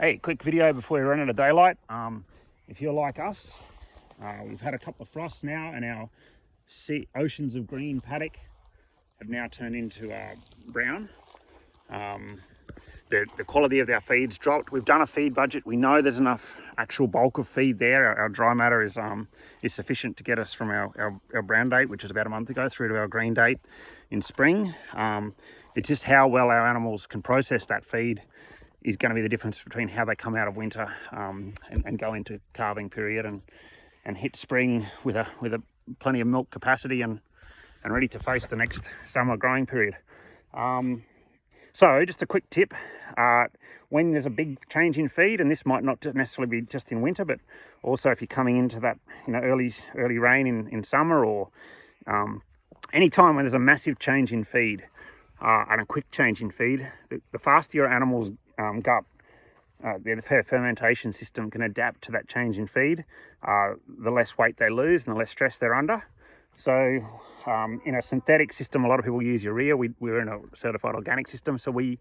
Hey, quick video before we run out of daylight. If you're like us, we've had a couple of frosts now, and our oceans of green paddock have now turned into brown. The quality of our feed's dropped. We've done a feed budget. We know there's enough actual bulk of feed there. Our dry matter is sufficient to get us from our brown date, which is about a month ago, through to our green date in spring. It's just how well our animals can process that feed is going to be the difference between how they come out of winter and go into calving period and hit spring with a plenty of milk capacity and ready to face the next summer growing period. So just a quick tip, when there's a big change in feed, and this might not necessarily be just in winter, but also if you're coming into that early rain in summer, or any time when there's a massive change in feed and a quick change in feed, the faster your animals gut, their fermentation system can adapt to that change in feed, the less weight they lose and the less stress they're under. So in a synthetic system, a lot of people use urea. We're in a certified organic system, so we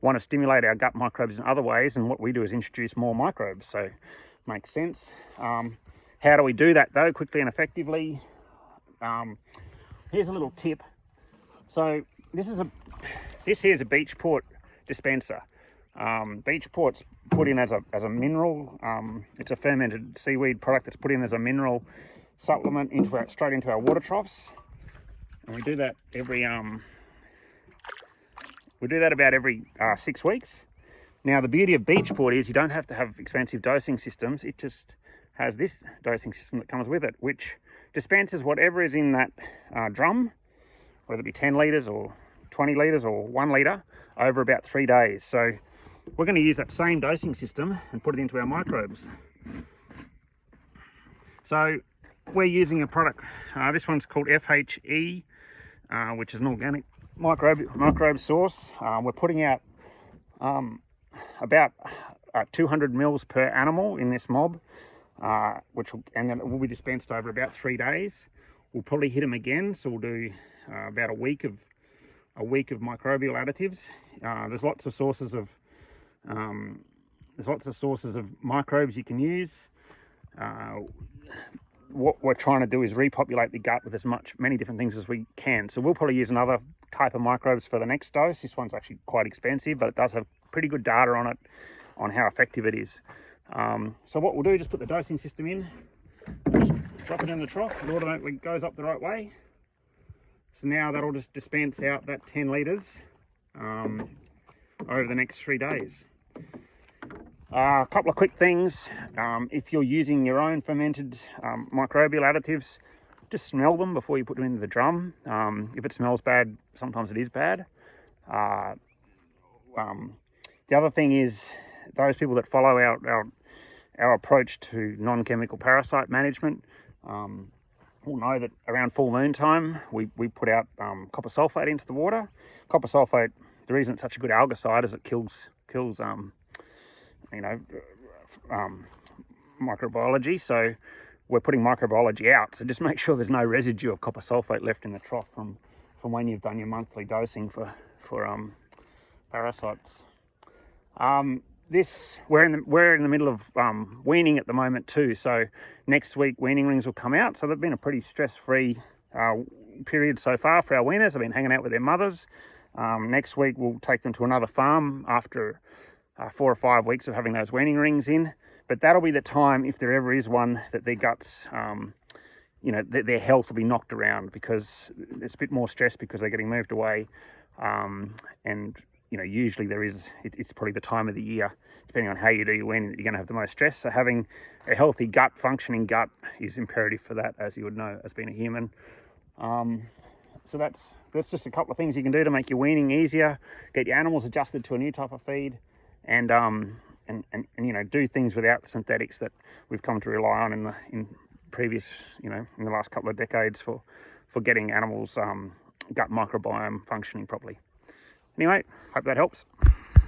want to stimulate our gut microbes in other ways, and what we do is introduce more microbes, so makes sense. How do we do that though, quickly and effectively? Here's a little tip. So this here is a beach port dispenser. Beach port's put in as a mineral. It's a fermented seaweed product that's put in as a mineral supplement straight into our water troughs, and we do that about every 6 weeks. Now the beauty of beach port is you don't have to have expensive dosing systems. It just has this dosing system that comes with it, which dispenses whatever is in that drum, whether it be 10 litres or 20 litres or 1 litre, over about 3 days. So we're going to use that same dosing system and put it into our microbes. So we're using a product, this one's called FHE, which is an organic microbe source. We're putting out about 200 mils per animal in this mob, and then it will be dispensed over about 3 days. We'll probably hit them again, so we'll do about a week of microbial additives. There's lots of sources of microbes you can use. What we're trying to do is repopulate the gut with many different things as we can. So we'll probably use another type of microbes for the next dose. This one's actually quite expensive, but it does have pretty good data on it, on how effective it is. So what we'll do is just put the dosing system in, just drop it in the trough, it automatically goes up the right way. So now that'll just dispense out that 10 litres over the next 3 days. A couple of quick things. If you're using your own fermented microbial additives, just smell them before you put them into the drum. If it smells bad, sometimes it is bad. The other thing is, those people that follow our approach to non-chemical parasite management will know that around full moon time, we put out copper sulfate into the water. Copper sulfate, the reason it's such a good algicide is it kills microbiology. So we're putting microbiology out. So just make sure there's no residue of copper sulfate left in the trough from when you've done your monthly dosing for parasites. We're in the middle of weaning at the moment too. So next week weaning rings will come out. So they've been a pretty stress-free period so far for our weaners. They've been hanging out with their mothers. Next week we'll take them to another farm after 4 or 5 weeks of having those weaning rings in. But that'll be the time, if there ever is one, that their guts, their health will be knocked around, because it's a bit more stress because they're getting moved away. And usually it's probably the time of the year, depending on how you do your weaning, you're going to have the most stress. So having a healthy gut, functioning gut, is imperative for that, as you would know as being a human. So that's just a couple of things you can do to make your weaning easier, get your animals adjusted to a new type of feed, and do things without the synthetics that we've come to rely on in the last couple of decades for getting animals gut microbiome functioning properly. Anyway, hope that helps.